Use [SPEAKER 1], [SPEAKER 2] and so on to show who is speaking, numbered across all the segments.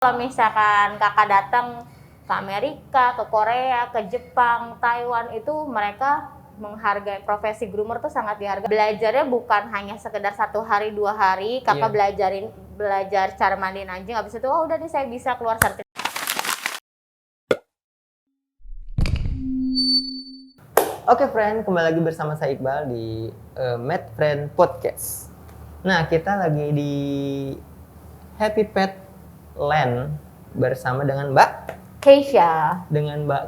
[SPEAKER 1] Kalau misalkan kakak datang ke Amerika, ke Korea, ke Jepang, Taiwan, itu mereka menghargai profesi groomer tuh sangat dihargai. Belajarnya bukan hanya sekedar 1 hari 2 hari, kakak belajar cara mandiin anjing, habis itu oh udah nih saya bisa keluar sertifikat.
[SPEAKER 2] Oke friend, kembali lagi bersama saya Iqbal di Mad Friend Podcast. Nah, kita lagi di Happy Pet Land bersama dengan Mbak
[SPEAKER 1] Keisha.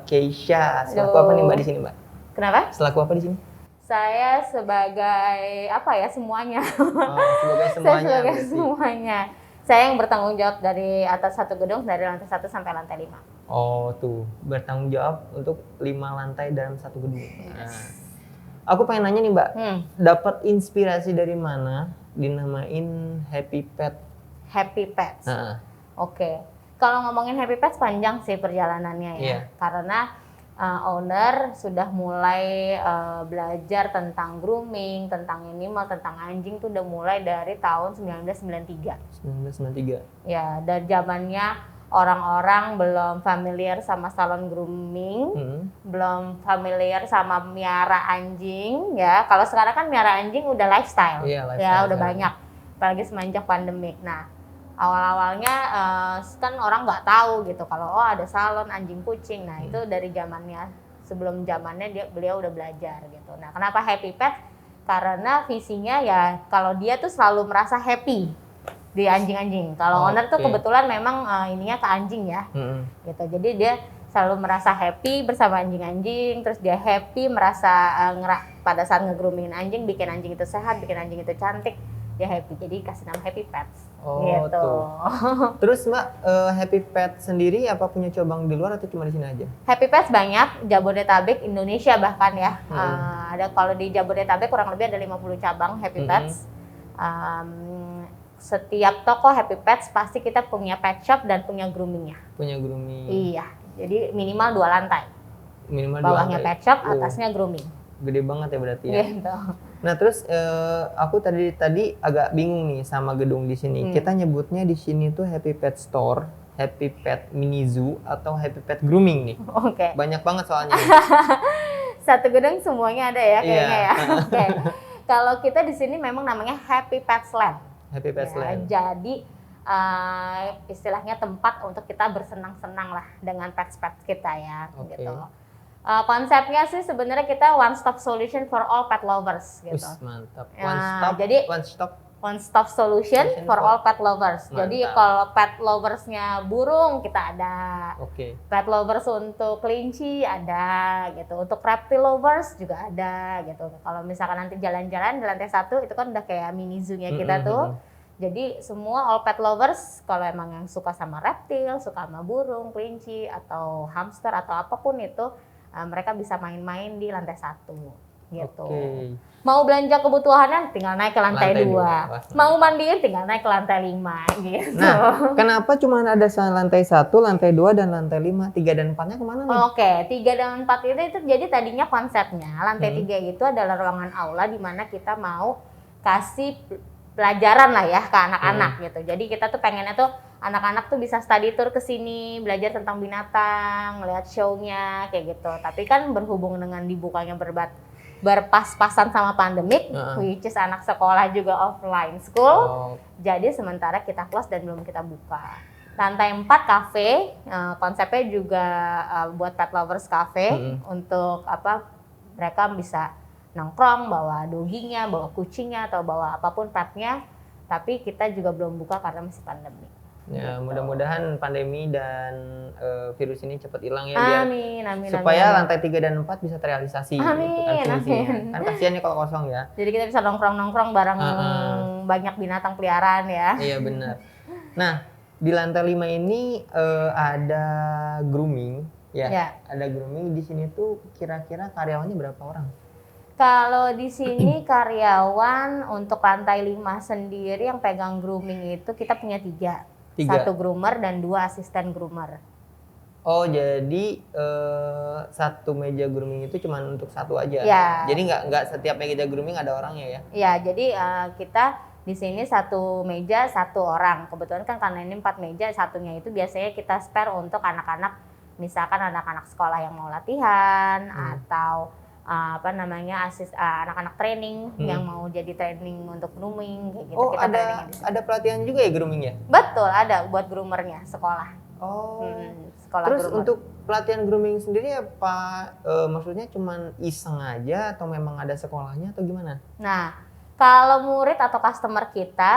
[SPEAKER 2] Keisha. Selaku apa nih Mbak di sini, Mbak?
[SPEAKER 1] Kenapa?
[SPEAKER 2] Selaku apa di sini?
[SPEAKER 1] Saya sebagai apa ya semuanya.
[SPEAKER 2] Sebagai semuanya.
[SPEAKER 1] Saya sebagai semuanya. Saya yang bertanggung jawab dari atas satu gedung dari lantai 1 sampai lantai 5.
[SPEAKER 2] Oh tuh, bertanggung jawab untuk 5 lantai dalam satu gedung. Nah, aku pengen nanya nih Mbak, dapat inspirasi dari mana dinamain Happy Pet?
[SPEAKER 1] Happy Pets. Oke. Kalau ngomongin Happy Pets panjang sih perjalanannya ya. Karena owner sudah mulai belajar tentang grooming, tentang animal, tentang anjing tuh udah mulai dari tahun 1993.
[SPEAKER 2] 1993.
[SPEAKER 1] Ya, dari zamannya orang-orang belum familiar sama salon grooming, belum familiar sama miara anjing ya. Kalau sekarang kan miara anjing udah lifestyle, ya udah banyak, apalagi semenjak pandemik. Nah, awal-awalnya kan orang nggak tahu gitu kalau ada salon anjing kucing. Nah, itu dari zamannya, sebelum zamannya beliau udah belajar gitu. Nah, kenapa Happy Pet? Karena visinya ya kalau dia tuh selalu merasa happy di anjing-anjing. Kalau owner tuh kebetulan memang ininya ke anjing ya, gitu. Jadi dia selalu merasa happy bersama anjing-anjing, terus dia happy merasa pada saat nge-groomingin anjing, bikin anjing itu sehat, bikin anjing itu cantik, dia happy. Jadi kasih nama Happy Pets. Gitu.
[SPEAKER 2] Tuh. Terus Mbak, Happy Pet sendiri apa punya cabang di luar atau cuma di sini aja?
[SPEAKER 1] Happy Pets banyak, Jabodetabek, Indonesia bahkan ya. Ada kalau di Jabodetabek kurang lebih ada 50 cabang Happy Pets. Setiap toko Happy Pets pasti kita punya pet shop dan punya groomingnya.
[SPEAKER 2] Punya grooming.
[SPEAKER 1] Iya, jadi minimal 2 lantai.
[SPEAKER 2] Minimal 2
[SPEAKER 1] bawahnya
[SPEAKER 2] lantai.
[SPEAKER 1] Pet shop, atasnya grooming.
[SPEAKER 2] Gede banget ya berarti ya.
[SPEAKER 1] Gitu.
[SPEAKER 2] Nah terus aku tadi agak bingung nih sama gedung di sini. Kita nyebutnya di sini tuh Happy Pet Store, Happy Pet Mini Zoo, atau Happy Pet Grooming nih.
[SPEAKER 1] Oke.
[SPEAKER 2] Banyak banget soalnya.
[SPEAKER 1] Satu gedung semuanya ada ya kayaknya ya. Oke. Kalau kita di sini memang namanya Happy Pets Land.
[SPEAKER 2] Happy Pets Land.
[SPEAKER 1] Jadi istilahnya tempat untuk kita bersenang-senang lah dengan pets-pets kita ya. Gitu. Konsepnya sih sebenarnya kita one stop solution for all pet lovers gitu.
[SPEAKER 2] Mantap.
[SPEAKER 1] One stop solution for all pet lovers. Mantap. Jadi kalau pet loversnya burung kita ada. Pet lovers untuk kelinci ada gitu. Untuk reptile lovers juga ada gitu. Kalau misalkan nanti jalan-jalan di lantai 1 itu kan udah kayak mini zoo-nya kita tuh. Jadi semua all pet lovers kalau emang yang suka sama reptil, suka sama burung, kelinci atau hamster atau apapun itu mereka bisa main-main di lantai 1 gitu. Mau belanja kebutuhannya tinggal naik ke lantai 2. Mau mandiin tinggal naik ke lantai 5 gitu.
[SPEAKER 2] Nah, kenapa cuma ada lantai 1, lantai 2 dan lantai 5? 3 dan 4-nya kemana nih?
[SPEAKER 1] 3 dan 4 itu jadi tadinya konsepnya lantai 3 itu adalah ruangan aula di mana kita mau kasih pelajaran lah ya ke anak-anak gitu. Jadi kita tuh pengennya tuh anak-anak tuh bisa study tour ke sini, belajar tentang binatang, lihat show-nya kayak gitu. Tapi kan berhubung dengan dibukanya berpas-pasan sama pandemik, which is anak sekolah juga offline school. Jadi sementara kita close dan belum kita buka. Lantai 4 cafe, konsepnya juga buat pet lovers cafe untuk mereka bisa nongkrong, bawa doginya, bawa kucingnya atau bawa apapun petnya. Tapi kita juga belum buka karena masih pandemi.
[SPEAKER 2] Ya, mudah-mudahan pandemi dan virus ini cepat hilang ya.
[SPEAKER 1] Amin.
[SPEAKER 2] Supaya lantai 3 dan 4 bisa terrealisasi.
[SPEAKER 1] Amin.
[SPEAKER 2] Kan kasihan ya kalau kosong ya.
[SPEAKER 1] Jadi kita bisa nongkrong-nongkrong bareng banyak binatang peliharaan ya.
[SPEAKER 2] Iya benar. Nah, di lantai 5 ini ada grooming ya. Ada grooming di sini tuh kira-kira karyawannya berapa orang?
[SPEAKER 1] Kalau di sini karyawan untuk lantai 5 sendiri yang pegang grooming itu kita punya 3. 1 groomer dan 2 asisten groomer.
[SPEAKER 2] Oh jadi 1 meja grooming itu cuma untuk 1 aja?
[SPEAKER 1] Ya.
[SPEAKER 2] Jadi nggak setiap meja grooming ada orangnya ya?
[SPEAKER 1] Iya, jadi kita di sini satu meja satu orang. Kebetulan kan karena ini 4 meja, satunya itu biasanya kita spare untuk anak-anak, misalkan anak-anak sekolah yang mau latihan atau anak-anak training yang mau jadi training untuk grooming kayak gitu.
[SPEAKER 2] Oh,
[SPEAKER 1] kita
[SPEAKER 2] ada pelatihan juga ya grooming ya?
[SPEAKER 1] Betul, ada buat groomernya sekolah.
[SPEAKER 2] Oh.
[SPEAKER 1] Sekolah
[SPEAKER 2] Terus
[SPEAKER 1] groomer.
[SPEAKER 2] untuk pelatihan grooming sendiri apa maksudnya cuman iseng aja atau memang ada sekolahnya atau gimana?
[SPEAKER 1] Nah, kalau murid atau customer kita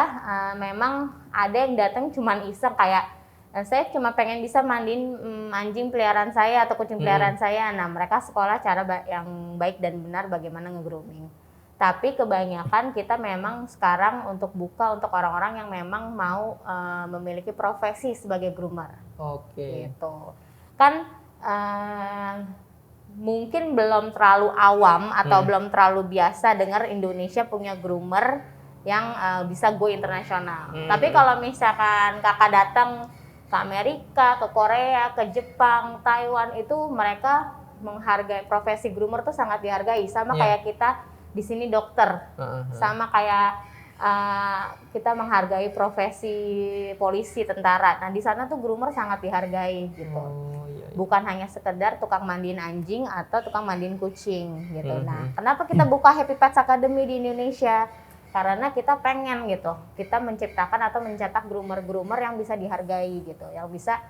[SPEAKER 1] memang ada yang datang cuman iseng kayak saya cuma pengen bisa mandiin anjing peliharaan saya atau kucing peliharaan saya. Nah, mereka sekolah cara yang baik dan benar bagaimana nge-grooming. Tapi kebanyakan kita memang sekarang untuk buka untuk orang-orang yang memang mau memiliki profesi sebagai groomer.
[SPEAKER 2] Oke.
[SPEAKER 1] Gitu. Kan mungkin belum terlalu awam atau belum terlalu biasa dengar Indonesia punya groomer yang bisa go internasional. Tapi kalau misalkan kakak datang ke Amerika, ke Korea, ke Jepang, Taiwan, itu mereka menghargai profesi groomer tuh sangat dihargai. Sama kayak kita di sini dokter, sama kayak kita menghargai profesi polisi, tentara. Nah di sana tuh groomer sangat dihargai gitu. Bukan hanya sekedar tukang mandiin anjing atau tukang mandiin kucing gitu. Nah kenapa kita buka Happy Pets Academy di Indonesia? Karena kita pengen gitu, kita menciptakan atau mencetak groomer-groomer yang bisa dihargai gitu, yang bisa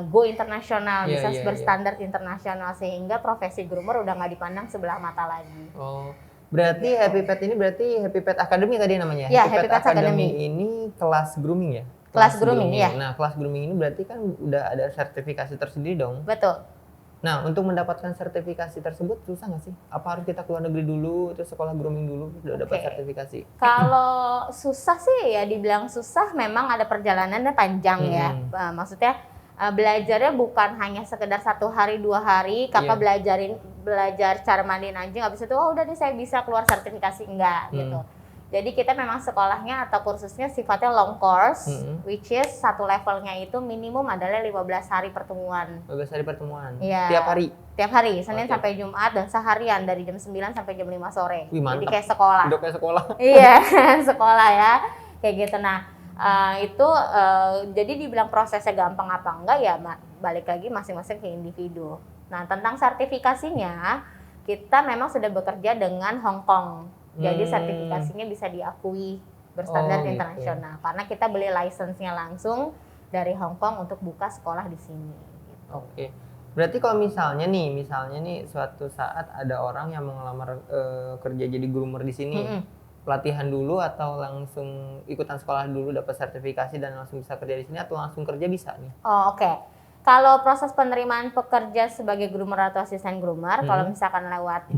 [SPEAKER 1] go internasional, bisa berstandar internasional, sehingga profesi groomer udah nggak dipandang sebelah mata lagi.
[SPEAKER 2] Oh, berarti gitu. Happy Pet ini berarti Happy Pet Academy tadi namanya?
[SPEAKER 1] Iya, Happy Pet Academy
[SPEAKER 2] ini kelas grooming ya?
[SPEAKER 1] Kelas grooming, ya.
[SPEAKER 2] Nah, kelas grooming ini berarti kan udah ada sertifikasi tersendiri dong?
[SPEAKER 1] Betul.
[SPEAKER 2] Nah, untuk mendapatkan sertifikasi tersebut susah nggak sih? Apa harus kita keluar negeri dulu, terus sekolah grooming dulu, udah dapat sertifikasi?
[SPEAKER 1] Kalau susah sih ya dibilang susah, memang ada perjalanannya panjang ya. Maksudnya belajarnya bukan hanya sekedar 1 hari 2 hari, kakak belajar cara mandiin anjing, habis itu udah nih saya bisa keluar sertifikasi, enggak gitu. Jadi kita memang sekolahnya atau kursusnya sifatnya long course, which is satu levelnya itu minimum adalah 15 hari pertemuan.
[SPEAKER 2] 15 hari pertemuan?
[SPEAKER 1] Iya.
[SPEAKER 2] Tiap hari?
[SPEAKER 1] Tiap hari, Senin sampai Jumat, dan seharian dari jam 9 sampai jam 5 sore.
[SPEAKER 2] Wih, mantap.
[SPEAKER 1] Jadi kayak sekolah.
[SPEAKER 2] Udah kayak sekolah?
[SPEAKER 1] Iya, sekolah ya, kayak gitu. Nah, jadi dibilang prosesnya gampang apa enggak ya, balik lagi masing-masing ke individu. Nah, tentang sertifikasinya, kita memang sudah bekerja dengan Hong Kong. Jadi sertifikasinya bisa diakui berstandar internasional. Karena kita beli license-nya langsung dari Hong Kong untuk buka sekolah di sini. Gitu.
[SPEAKER 2] Oke. Berarti kalau misalnya nih suatu saat ada orang yang mau ngelamar kerja jadi groomer di sini, pelatihan dulu atau langsung ikutan sekolah dulu dapat sertifikasi dan langsung bisa kerja di sini, atau langsung kerja bisa nih?
[SPEAKER 1] Oh, oke. Kalau proses penerimaan pekerja sebagai groomer atau asisten groomer, kalau misalkan lewat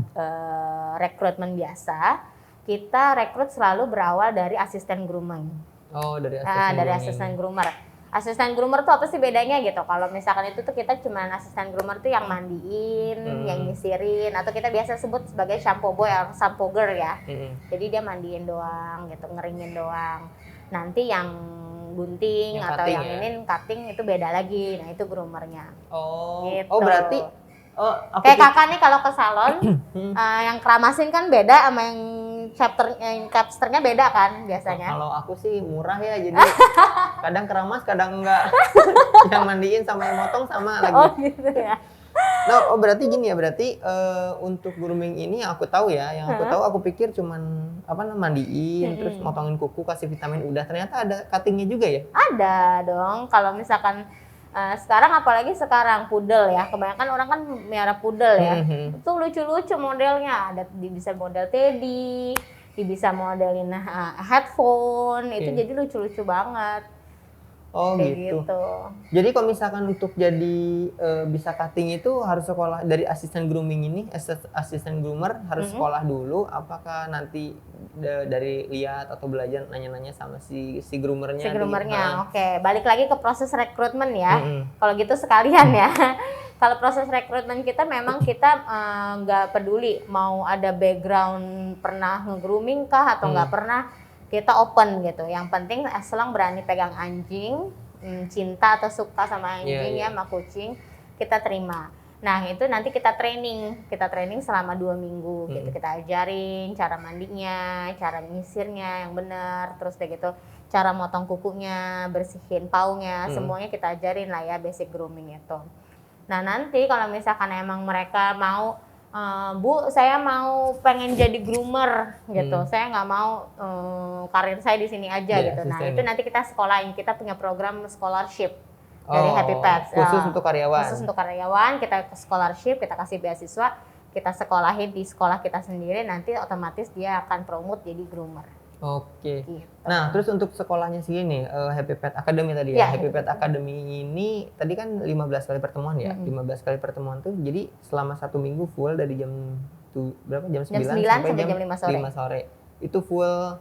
[SPEAKER 1] rekrutmen biasa, kita rekrut selalu berawal dari asisten grooming.
[SPEAKER 2] Oh, dari asisten
[SPEAKER 1] dari asisten groomer. Asisten groomer tuh apa sih bedanya gitu? Kalau misalkan itu tuh kita cuma asisten groomer tuh yang mandiin, yang nyisirin, atau kita biasa sebut sebagai shampoo boy atau shampoo girl ya. Jadi dia mandiin doang gitu, ngeringin doang. Nanti yang gunting atau yang ini cutting itu beda lagi. Nah, itu groomernya.
[SPEAKER 2] Oh.
[SPEAKER 1] Gitu.
[SPEAKER 2] Oh, berarti
[SPEAKER 1] kayak kakak nih kalau ke salon yang keramasin kan beda sama yang capsternya beda kan biasanya.
[SPEAKER 2] Kalau aku sih murah ya, jadi kadang keramas kadang enggak. Yang mandiin sama yang motong sama lagi.
[SPEAKER 1] Oh gitu ya.
[SPEAKER 2] Nah, berarti gini ya, berarti untuk grooming ini yang aku tahu ya, aku pikir cuman mandiin, terus motongin kuku, kasih vitamin, udah. Ternyata ada cuttingnya juga ya?
[SPEAKER 1] Ada dong. Kalau misalkan sekarang, apalagi sekarang pudel ya, kebanyakan orang kan miara pudel ya. Itu lucu-lucu modelnya, ada bisa model teddy, bisa modelin headphone, itu jadi lucu-lucu banget.
[SPEAKER 2] Oh gitu. Jadi kalau misalkan untuk jadi bisa cutting itu harus sekolah dari asisten grooming ini, asisten groomer harus sekolah dulu. Apakah nanti dari lihat atau belajar nanya-nanya sama si groomernya?
[SPEAKER 1] Si groomernya, oke. Balik lagi ke proses rekrutmen ya. Kalau gitu sekalian ya. Kalau proses rekrutmen kita memang kita nggak peduli mau ada background pernah nge-grooming kah atau nggak pernah. Kita open gitu. Yang penting selang berani pegang anjing, cinta atau suka sama anjing sama kucing, kita terima. Nah itu nanti kita training selama 2 minggu gitu. Kita ajarin cara mandinya, cara nyisirnya yang benar, terus kayak gitu cara motong kukunya, bersihin paunya, semuanya kita ajarin lah ya basic grooming itu. Nah nanti kalau misalkan emang mereka mau, Bu saya mau pengen jadi groomer gitu, saya nggak mau karir saya di sini aja gitu. Nah itu nanti kita sekolahin, kita punya program scholarship dari Happy Pets.
[SPEAKER 2] Khusus untuk karyawan.
[SPEAKER 1] Khusus untuk karyawan, kita scholarship, kita kasih beasiswa, kita sekolahin di sekolah kita sendiri, nanti otomatis dia akan promote jadi groomer.
[SPEAKER 2] Oke.
[SPEAKER 1] Gitu.
[SPEAKER 2] Nah, terus untuk sekolahnya segini, Happy Pet Academy tadi ya. Happy Pet Academy ini tadi kan 15 kali pertemuan ya. 15 kali pertemuan tuh jadi selama 1 minggu full dari jam berapa? Jam 9 sampai jam 5 sore. Itu full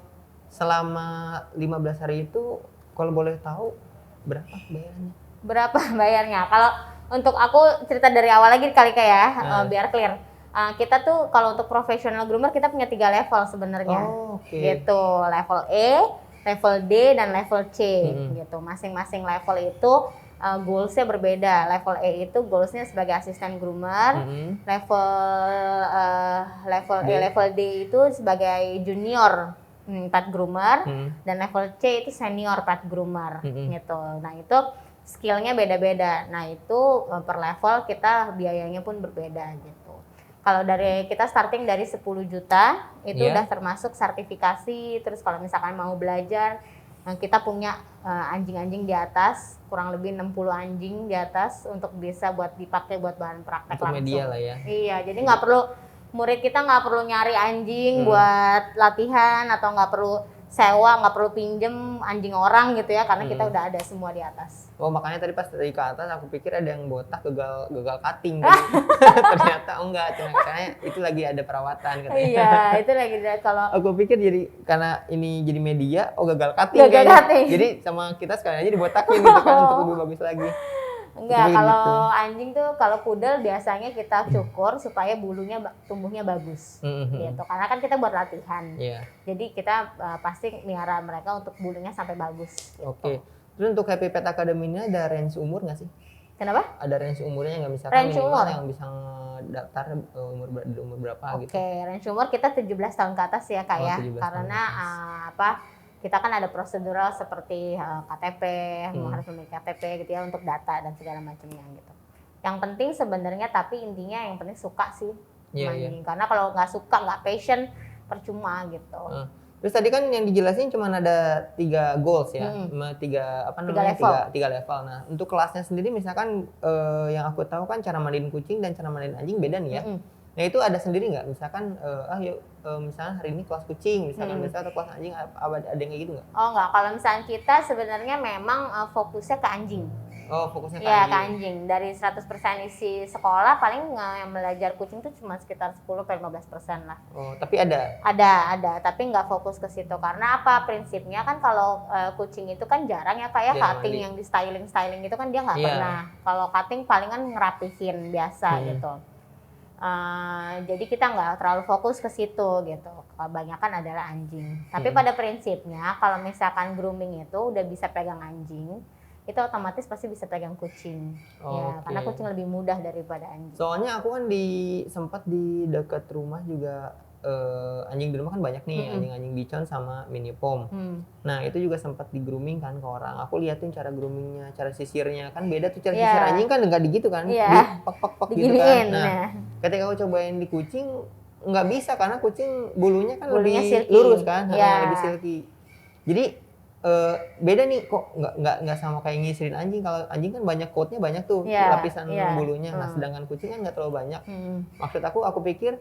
[SPEAKER 2] selama 15 hari itu, kalau boleh tahu berapa bayarnya?
[SPEAKER 1] Berapa bayarnya? Kalau untuk aku cerita dari awal lagi kali ya, biar clear. Kita tuh kalau untuk professional groomer kita punya 3 level sebenarnya. Gitu, level E, level D, dan level C gitu. Masing-masing level itu goals-nya berbeda. Level E itu goals-nya sebagai asisten groomer. Level D itu sebagai junior pet groomer, dan level C itu senior pet groomer gitu. Nah itu skillnya beda-beda. Nah itu per level kita biayanya pun berbeda gitu. Kalau kita starting dari 10 juta itu udah termasuk sertifikasi. Terus kalau misalkan mau belajar, kita punya anjing-anjing di atas, kurang lebih 60 anjing di atas untuk bisa buat dipakai buat bahan praktek
[SPEAKER 2] untuk
[SPEAKER 1] langsung.
[SPEAKER 2] Media lah ya.
[SPEAKER 1] Iya, jadi nggak perlu, murid kita nggak perlu nyari anjing buat latihan, atau nggak perlu sewa, nggak perlu pinjem anjing orang gitu ya, karena kita udah ada semua di atas.
[SPEAKER 2] Oh, makanya tadi pas dari ke atas aku pikir ada yang botak gagal cutting gitu. Ternyata enggak, karena itu lagi ada perawatan katanya.
[SPEAKER 1] Iya, itu lagi kalau
[SPEAKER 2] aku pikir jadi karena ini jadi media, gagal cutting. Jadi sama kita sekali aja dibotakin gitu kan untuk lebih bagus lagi.
[SPEAKER 1] Enggak, kalau gitu. Anjing tuh, kalau pudel biasanya kita cukur supaya bulunya tumbuhnya bagus gitu. Karena kan kita buat latihan. Jadi kita pasti melihara mereka untuk bulunya sampai bagus gitu.
[SPEAKER 2] Oke. Terus untuk Happy Pet Academy ini ada range umur nggak sih?
[SPEAKER 1] Kenapa?
[SPEAKER 2] Ada range umurnya nggak, misalkan
[SPEAKER 1] range
[SPEAKER 2] minimal
[SPEAKER 1] umur
[SPEAKER 2] yang bisa daftar umur berapa gitu?
[SPEAKER 1] Oke, range umur kita 17 tahun ke atas ya Kak ya. Karena kita kan ada prosedural seperti KTP, harus memiliki KTP gitu ya untuk data dan segala macamnya gitu. Yang penting sebenarnya, tapi intinya yang penting suka sih main. Karena kalau nggak suka, nggak passion, percuma gitu.
[SPEAKER 2] Terus tadi kan yang dijelasin cuma ada 3 goals ya, 3 level. Nah, untuk kelasnya sendiri misalkan yang aku tahu kan cara mandiin kucing dan cara mandiin anjing beda nih ya. Nah itu ada sendiri nggak? Misalkan, misalnya hari ini kelas kucing, misalkan atau kelas anjing, ada yang kayak gitu nggak?
[SPEAKER 1] Oh nggak, kalau misalnya kita sebenarnya memang fokusnya ke anjing.
[SPEAKER 2] Oh, fokusnya ke
[SPEAKER 1] anjing? Iya,
[SPEAKER 2] ke
[SPEAKER 1] anjing. Dari 100% isi sekolah, paling yang belajar kucing tuh cuma sekitar 10-15% lah.
[SPEAKER 2] Oh, tapi ada?
[SPEAKER 1] Ada. Tapi nggak fokus ke situ. Karena apa? Prinsipnya kan kalau kucing itu kan jarang ya kayak cutting yang di styling itu kan dia nggak pernah. Kalau cutting palingan ngerapihin biasa gitu. Jadi kita nggak terlalu fokus ke situ gitu. Kebanyakan adalah anjing. Tapi pada prinsipnya kalau misalkan grooming itu udah bisa pegang anjing, itu otomatis pasti bisa pegang kucing. Karena kucing lebih mudah daripada anjing.
[SPEAKER 2] Soalnya aku kan sempat di dekat rumah juga anjing di rumah kan banyak nih, anjing-anjing bicon sama mini pom. Nah itu juga sempat di grooming kan ke orang. Aku liatin cara groomingnya, cara sisirnya kan beda tuh, cara sisir anjing kan nggak gitu kan, pak gitu kan. Nah ketika aku cobain di kucing nggak bisa, karena kucing bulunya kan lebih silky. Lurus kan, lebih silky. Jadi beda nih, kok nggak sama kayak ngisirin anjing. Kalau anjing kan banyak coatnya, banyak tuh lapisan bulunya. Nah sedangkan kucing kan nggak terlalu banyak. Maksud aku pikir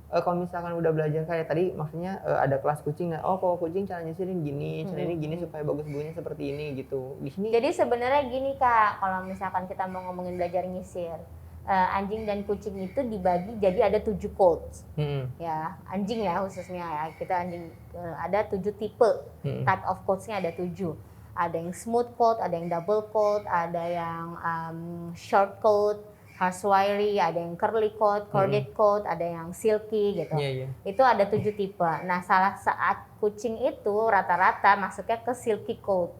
[SPEAKER 2] kalau misalkan udah belajar kayak tadi, maksudnya ada kelas kucing, kalau kucing cara nyisirin gini, cara ini gini supaya bagus bulunya seperti ini gitu. Di sini.
[SPEAKER 1] Jadi sebenarnya gini Kak, kalau misalkan kita mau ngomongin belajar nyisir, anjing dan kucing itu dibagi jadi ada 7 coats. Ya, anjing ya khususnya ya. Kita anjing ada 7 tipe. Type of coats-nya ada 7. Ada yang smooth coat, ada yang double coat, ada yang short coat, harsh wiry, ada yang curly coat, corded coat, ada yang silky gitu. Itu ada 7 tipe. Nah, saat kucing itu rata-rata masuknya ke silky coat.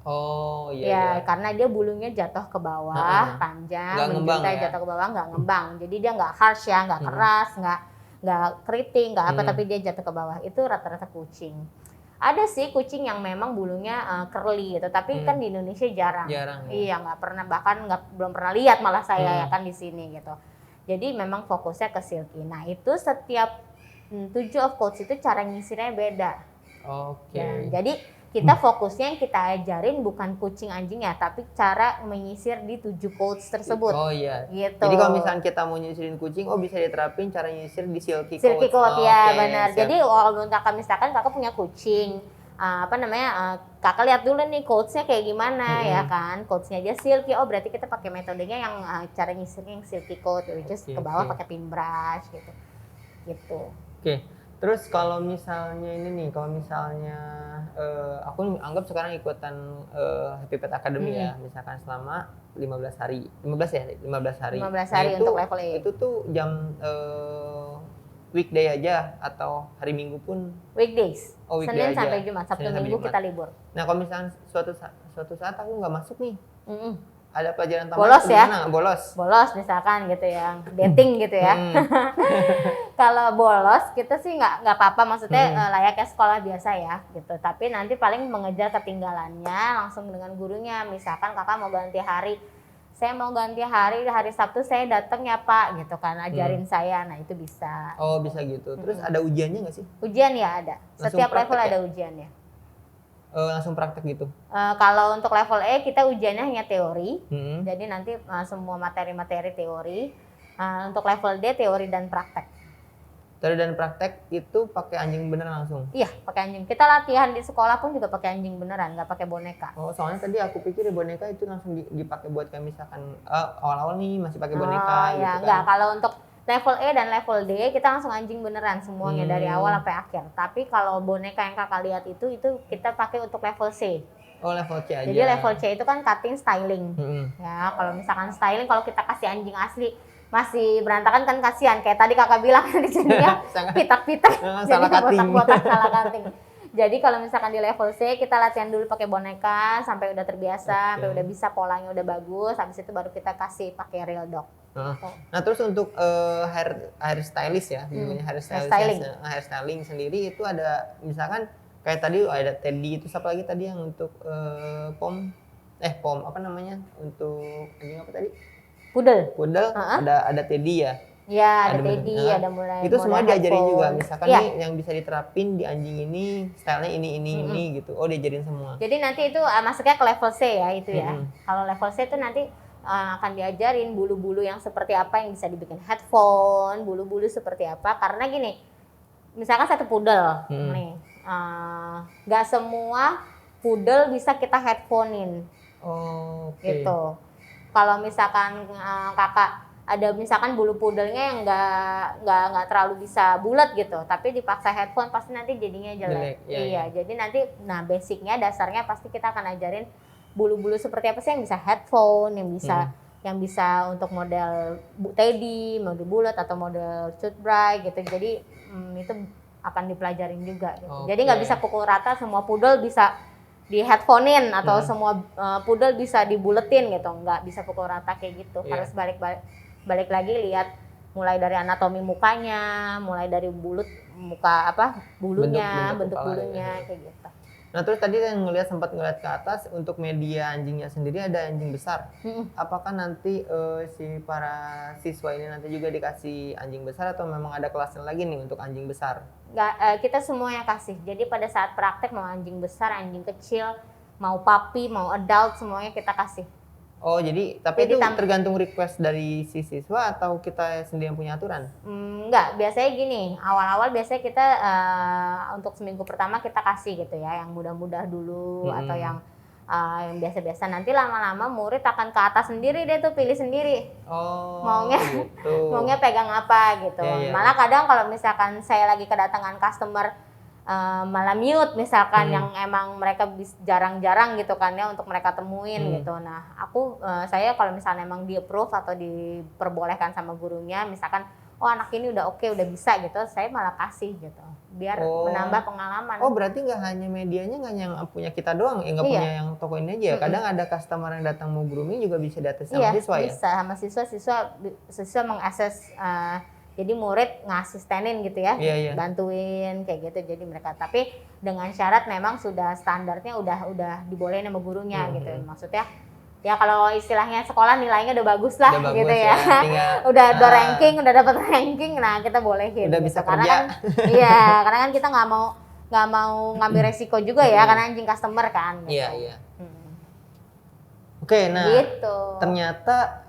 [SPEAKER 2] Oh
[SPEAKER 1] Ya,
[SPEAKER 2] iya.
[SPEAKER 1] karena dia bulunya jatuh ke bawah,
[SPEAKER 2] Heeh.
[SPEAKER 1] panjang,
[SPEAKER 2] Nggak ngembang
[SPEAKER 1] menjuntai
[SPEAKER 2] ya?
[SPEAKER 1] jatuh ke bawah, nggak ngembang. Jadi dia nggak harsh ya, nggak keras, nggak keriting, nggak apa, tapi dia jatuh ke bawah. Itu rata-rata kucing. Ada sih kucing yang memang bulunya curly gitu, tapi kan di Indonesia jarang.
[SPEAKER 2] Jarang ya?
[SPEAKER 1] Iya, nggak pernah, bahkan belum pernah lihat malah saya ya kan di sini gitu. Jadi memang fokusnya ke silky. Nah itu setiap 7 of coats itu cara nyisirnya beda.
[SPEAKER 2] Oke.
[SPEAKER 1] Ya, jadi kita fokusnya yang kita ajarin bukan kucing anjingnya, tapi cara menyisir di 7 coats tersebut.
[SPEAKER 2] Oh iya.
[SPEAKER 1] Gitu.
[SPEAKER 2] Jadi kalau misalnya kita mau nyisirin kucing, bisa diterapin cara nyisir di silky coat.
[SPEAKER 1] Silky coat ya, benar.
[SPEAKER 2] Siap.
[SPEAKER 1] Jadi walaupun kakak misalkan kakak punya kucing, kakak lihat dulu nih coatsnya kayak gimana ya kan, coatsnya aja silky, berarti kita pakai metodenya yang cara nyisirnya yang silky coat, just ke bawah pakai pin brush gitu. Oke.
[SPEAKER 2] Terus kalau misalnya ini nih, aku anggap sekarang ikutan Happy Pet Academy ya, misalkan selama 15 hari. 15 hari.
[SPEAKER 1] 15 hari untuk level A.
[SPEAKER 2] Itu tuh jam weekday aja atau hari Minggu pun?
[SPEAKER 1] Weekdays.
[SPEAKER 2] Weekday
[SPEAKER 1] Senin
[SPEAKER 2] aja.
[SPEAKER 1] sampai Jumat, Sabtu Minggu kita libur.
[SPEAKER 2] Nah, kalau misalnya suatu saat aku nggak masuk nih. Ada pelajaran tambahan
[SPEAKER 1] bolos ya? Bolos misalkan gitu ya, dating gitu ya. Kalau bolos kita sih nggak apa-apa, maksudnya layaknya sekolah biasa ya gitu. Tapi nanti paling mengejar ketinggalannya langsung dengan gurunya. Misalkan kakak mau ganti hari, saya mau ganti hari Sabtu saya datang ya Pak gitu kan, ajarin saya. Nah itu bisa.
[SPEAKER 2] Oh bisa gitu. Terus ada ujiannya nggak sih?
[SPEAKER 1] Ujian ya ada.
[SPEAKER 2] Langsung
[SPEAKER 1] setiap level
[SPEAKER 2] ya?
[SPEAKER 1] ada ujiannya.
[SPEAKER 2] Langsung praktek gitu?
[SPEAKER 1] Kalau untuk level E kita ujiannya hanya teori, jadi nanti semua materi-materi teori. Untuk level D teori dan praktek.
[SPEAKER 2] Teori dan praktek itu pakai anjing beneran langsung?
[SPEAKER 1] Iya, pakai anjing. Kita latihan di sekolah pun juga pakai anjing beneran, nggak pakai boneka.
[SPEAKER 2] Oh, soalnya tadi aku pikir boneka itu langsung dipakai buat kayak misalkan awal-awal nih masih pakai boneka gitu kan.
[SPEAKER 1] Enggak, kalau untuk level E dan level D kita langsung anjing beneran semuanya dari awal sampai akhir. Tapi kalau boneka yang kakak lihat itu kita pakai untuk level C.
[SPEAKER 2] Oh, level C aja.
[SPEAKER 1] Jadi level C itu kan cutting styling. Ya, kalau misalkan styling, kalau kita kasih anjing asli masih berantakan kan kasihan. Kayak tadi kakak bilang di sini ya, pitak-pitak.
[SPEAKER 2] Salah cutting.
[SPEAKER 1] Botak-botak salah cutting. Jadi kalau misalkan di level C kita latihan dulu pakai boneka sampai udah terbiasa, sampai udah bisa polanya udah bagus, habis itu baru kita kasih pakai real dog.
[SPEAKER 2] Nah terus untuk hair stylist ya, hair styling sendiri itu ada misalkan kayak tadi ada Teddy, itu apa lagi tadi yang untuk pom apa namanya, untuk anjing apa tadi?
[SPEAKER 1] Pudel.
[SPEAKER 2] Ada Teddy ya.
[SPEAKER 1] Ya, ada Teddy, ada mulai.
[SPEAKER 2] Itu semua diajarin juga, misalkan nih yang bisa diterapin di anjing ini, stylenya ini gitu. Oh, diajarin semua.
[SPEAKER 1] Jadi nanti itu masuknya ke level C ya itu ya. Kalau level C itu nanti akan diajarin bulu-bulu yang seperti apa yang bisa dibikin headphone, bulu-bulu seperti apa. Karena gini, misalkan satu pudel nih, nggak semua pudel bisa kita headphonein. Gitu. Kalau misalkan kakak ada misalkan bulu pudelnya yang nggak terlalu bisa bulat gitu, tapi dipaksa headphone pasti nanti jadinya jelek. Iya. Jadi nanti basicnya dasarnya pasti kita akan ajarin bulu-bulu seperti apa sih yang bisa headphone, yang bisa untuk model Teddy, model bulat atau model cutbray gitu. Jadi itu akan dipelajarin juga gitu. Jadi nggak bisa pukul rata semua pudel bisa di headphonein atau semua pudel bisa dibuletin gitu, nggak bisa pukul rata kayak gitu. Harus balik lagi lihat mulai dari anatomi mukanya, mulai dari muka bulunya, bentuk bulunya kayak gitu.
[SPEAKER 2] Nah terus tadi yang sempat ngeliat ke atas untuk media anjingnya sendiri ada anjing besar. Apakah nanti si para siswa ini nanti juga dikasih anjing besar atau memang ada kelasnya lagi nih untuk anjing besar?
[SPEAKER 1] Nggak, kita semuanya kasih. Jadi pada saat praktek mau anjing besar, anjing kecil, mau puppy, mau adult semuanya kita kasih.
[SPEAKER 2] Oh jadi itu tergantung request dari si siswa atau kita sendiri yang punya aturan?
[SPEAKER 1] Enggak, biasanya gini, awal-awal biasanya kita untuk seminggu pertama kita kasih gitu ya, yang mudah-mudah dulu atau yang biasa-biasa. Nanti lama-lama murid akan ke atas sendiri deh tuh, pilih sendiri. Maunya gitu. Maunya pegang apa gitu. Malah kadang kalau misalkan saya lagi kedatangan customer malah mute misalkan yang emang mereka jarang-jarang gitu kan ya untuk mereka temuin gitu. Nah saya kalau misalnya emang di approve atau diperbolehkan sama gurunya, misalkan oh anak ini udah oke, udah bisa gitu, saya malah kasih gitu, biar menambah pengalaman.
[SPEAKER 2] Oh berarti nggak hanya medianya, nggak yang punya kita doang, nggak punya yang toko ini aja ya? Kadang ada customer yang datang mau grooming juga bisa diatas sama siswa ya?
[SPEAKER 1] Iya bisa, sama siswa mengakses, jadi murid ngasistenin gitu ya, bantuin kayak gitu, jadi mereka, tapi dengan syarat memang sudah standarnya udah dibolehin sama gurunya gitu, maksudnya ya kalau istilahnya sekolah nilainya udah bagus lah udah gitu ya, udah ranking, udah dapat ranking, nah kita bolehin.
[SPEAKER 2] Udah
[SPEAKER 1] gitu.
[SPEAKER 2] bisa
[SPEAKER 1] Karena
[SPEAKER 2] kerja.
[SPEAKER 1] Kan, iya, karena kan kita nggak mau ngambil resiko juga ya, karena anjing customer kan. Gitu.
[SPEAKER 2] Iya. Oke, nah
[SPEAKER 1] gitu.
[SPEAKER 2] Ternyata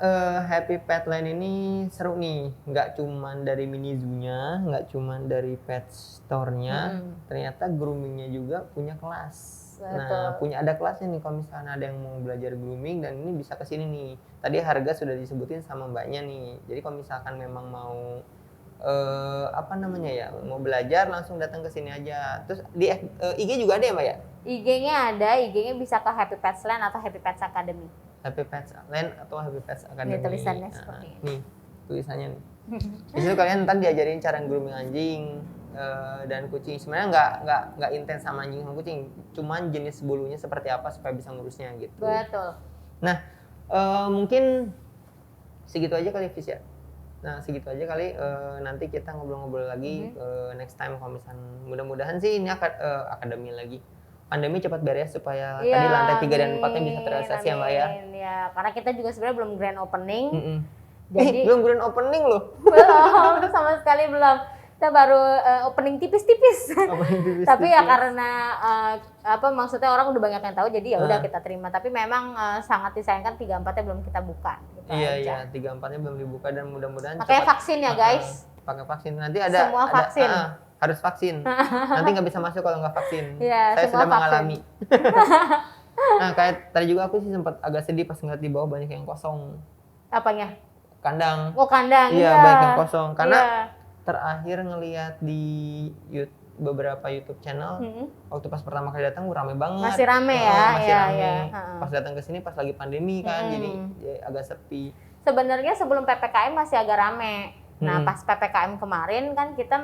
[SPEAKER 2] Happy Pet Land ini seru nih, nggak cuman dari mini zoo-nya, nggak cuman dari pet store-nya, ternyata groomingnya juga punya kelas. Nah, ada kelasnya nih kalau misalnya ada yang mau belajar grooming, dan ini bisa kesini nih. Tadi harga sudah disebutin sama mbaknya nih. Jadi kalau misalkan memang mau mau belajar langsung datang ke sini aja. Terus di IG juga ada ya mbak ya?
[SPEAKER 1] IG-nya ada, IG-nya bisa ke Happy Pets Land atau Happy Pets Academy.
[SPEAKER 2] Happy Pets Land atau Happy Pets Academy.
[SPEAKER 1] Ini tulisannya seperti ini.
[SPEAKER 2] Nih, tulisannya nih. Di situ kalian ntar diajarin cara grooming anjing dan kucing. Sebenarnya nggak intens sama anjing sama kucing, cuman jenis bulunya seperti apa supaya bisa ngurusnya gitu.
[SPEAKER 1] Betul.
[SPEAKER 2] Nah, mungkin segitu aja kali Fis ya. Nah, segitu aja kali, nanti kita ngobrol-ngobrol lagi next time kalau misalnya, mudah-mudahan sih ini akademi lagi. Pandemi cepat beres supaya tadi lantai 3 dan 4-nya bisa terrealisasi ya Mbak ya.
[SPEAKER 1] Iya, karena kita juga sebenarnya belum grand opening. Jadi
[SPEAKER 2] belum grand opening loh.
[SPEAKER 1] Belum, sama sekali belum. Kita baru opening tipis-tipis. Tapi ya karena maksudnya orang udah banyak yang tahu, jadi ya udah kita terima. Tapi memang sangat disayangkan 3-4-nya belum kita buka. Gitu
[SPEAKER 2] iya, 3-4-nya belum dibuka, dan mudah-mudahan
[SPEAKER 1] pakai vaksin ya guys.
[SPEAKER 2] Pakai vaksin. Nanti ada
[SPEAKER 1] semua vaksin.
[SPEAKER 2] Harus vaksin. Nanti nggak bisa masuk kalau nggak vaksin.
[SPEAKER 1] Ya,
[SPEAKER 2] saya sudah mengalami. Nah, kayak tadi juga aku sih sempat agak sedih pas ngeliat di bawah banyak yang kosong.
[SPEAKER 1] Apanya?
[SPEAKER 2] Kandang.
[SPEAKER 1] Oh, kandang.
[SPEAKER 2] Iya, banyak yang kosong. Karena terakhir ngelihat di beberapa YouTube channel, waktu pas pertama kali datang rame banget.
[SPEAKER 1] Masih rame ya.
[SPEAKER 2] Masih rame. Pas datang ke sini pas lagi pandemi kan, jadi agak sepi.
[SPEAKER 1] Sebenarnya sebelum PPKM masih agak rame. Nah, pas PPKM kemarin kan kita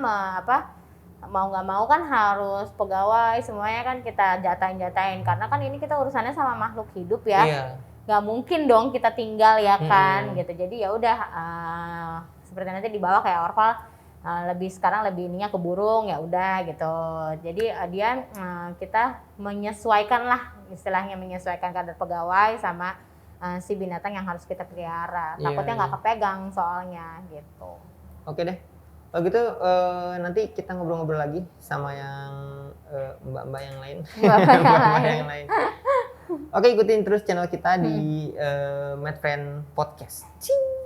[SPEAKER 1] mau nggak mau kan harus pegawai semuanya kan kita jatain karena kan ini kita urusannya sama makhluk hidup ya. Nggak mungkin dong kita tinggal ya kan gitu. Jadi ya udah seperti nanti di bawah kayak Orval sekarang lebih ininya ke burung, ya udah gitu. Jadi kita menyesuaikan lah, istilahnya menyesuaikan kadar pegawai sama si binatang yang harus kita pelihara. Takutnya nggak kepegang soalnya gitu.
[SPEAKER 2] Oke deh. Kalau gitu nanti kita ngobrol-ngobrol lagi sama yang mbak-mbak yang lain. Mbak yang lain. Oke, ikutin terus channel kita di Mad Friend Podcast. Cing.